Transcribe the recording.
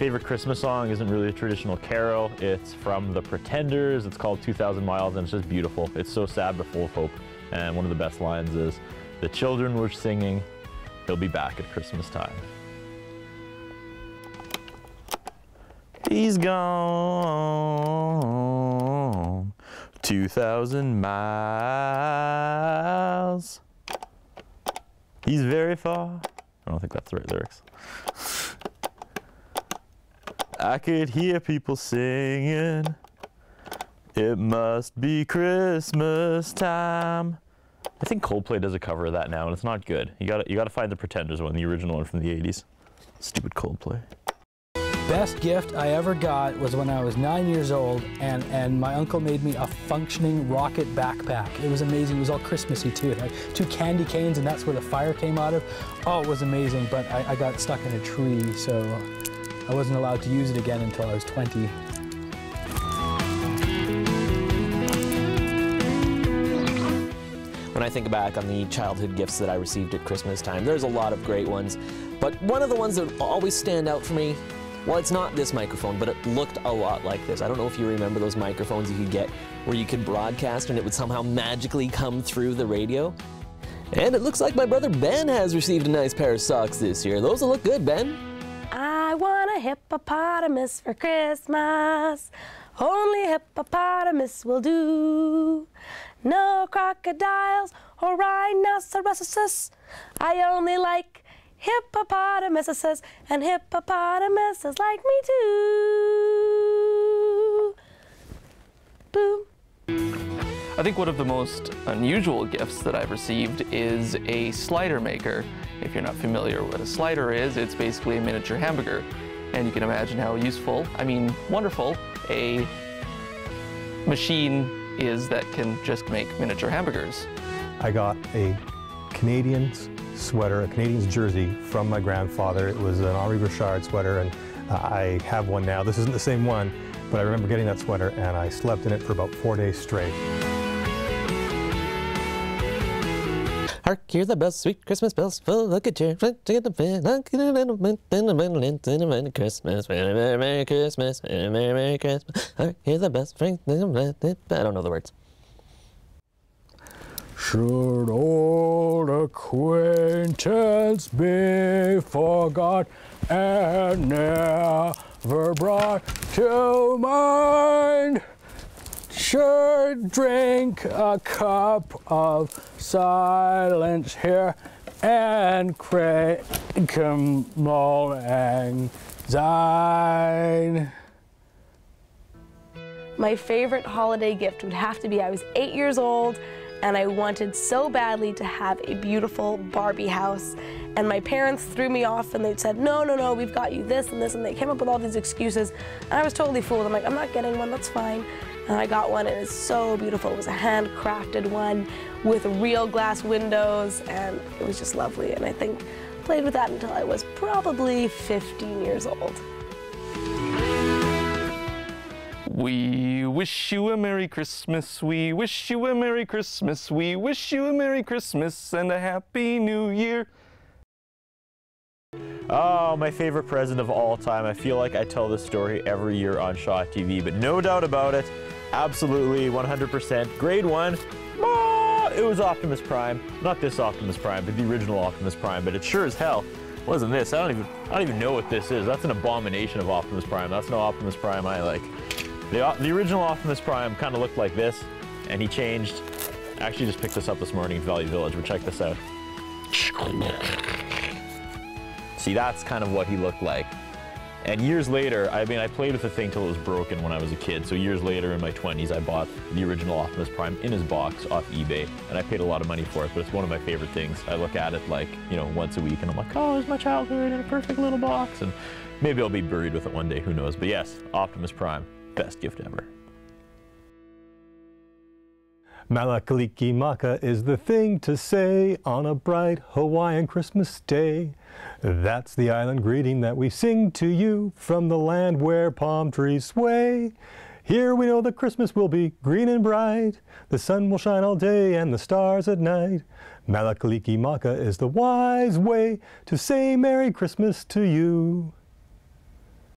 favorite Christmas song isn't really a traditional carol. It's from The Pretenders. It's called 2,000 Miles, and it's just beautiful. It's so sad but full of hope. And one of the best lines is, "The children were singing, he'll be back at Christmas time." He's gone 2,000 miles. He's very far. I don't think that's the right lyrics. I could hear people singing, "It must be Christmas time." I think Coldplay does a cover of that now, and it's not good. You gotta find the Pretenders one, the original one from the 80s. Stupid Coldplay. Best gift I ever got was when I was 9 years old, and my uncle made me a functioning rocket backpack. It was amazing. It was all Christmassy too. It had 2 candy canes, and that's where the fire came out of. Oh, it was amazing, but I got stuck in a tree, so I wasn't allowed to use it again until I was 20. When I think back on the childhood gifts that I received at Christmas time, there's a lot of great ones, but one of the ones that always stand out for me, well, it's not this microphone, but it looked a lot like this. I don't know if you remember those microphones you could get where you could broadcast and it would somehow magically come through the radio. And it looks like my brother Ben has received a nice pair of socks this year. Those will look good, Ben. I want a hippopotamus for Christmas. Only hippopotamus will do. No crocodiles or rhinoceroses. I only like hippopotamuses, and hippopotamuses like me too. Boom. I think one of the most unusual gifts that I've received is a slider maker. If you're not familiar with what a slider is, it's basically a miniature hamburger. And you can imagine how useful, I mean wonderful, a machine is that can just make miniature hamburgers. I got a Canadian's sweater, a Canadian's jersey from my grandfather. It was an Henri Richard sweater, and I have one now. This isn't the same one, but I remember getting that sweater and I slept in it for about 4 days straight. Hark, hear the bells, sweet Christmas bells, full look at your Christmas, Merry Christmas, Merry Christmas. Hark, hear the bells, I don't know the words. Should old acquaintance be forgot and never brought to mind? Should drink a cup of silence here and crack him lang syne. My favorite holiday gift would have to be, I was 8 years old, and I wanted so badly to have a beautiful Barbie house. And my parents threw me off and they said, no, no, no, we've got you this and this, and they came up with all these excuses. And I was totally fooled. I'm like, I'm not getting one, that's fine. And I got one, and it's so beautiful. It was a handcrafted one with real glass windows, and it was just lovely. And I think I played with that until I was probably 15 years old. We wish you a Merry Christmas, we wish you a Merry Christmas, we wish you a Merry Christmas and a Happy New Year. Oh, my favorite present of all time. I feel like I tell this story every year on Shaw TV, but no doubt about it, absolutely 100%. Grade 1, it was Optimus Prime. Not this Optimus Prime, but the original Optimus Prime, but it sure as hell wasn't this. I don't even know what this is. That's an abomination of Optimus Prime. That's no Optimus Prime I like. The original Optimus Prime kind of looked like this, and he changed. I actually just picked this up this morning in Valley Village, but check this out. See, that's kind of what he looked like. And years later, I mean, I played with the thing till it was broken when I was a kid, so years later in my 20s, I bought the original Optimus Prime in his box off eBay, and I paid a lot of money for it, but it's one of my favorite things. I look at it like, you know, once a week, and I'm like, oh, there's my childhood in a perfect little box, and maybe I'll be buried with it one day, who knows. But yes, Optimus Prime. Best gift ever. Malakaliki maka is the thing to say on a bright Hawaiian Christmas day. That's the island greeting that we sing to you from the land where palm trees sway. Here we know that Christmas will be green and bright. The sun will shine all day and the stars at night. Malakaliki maka is the wise way to say Merry Christmas to you.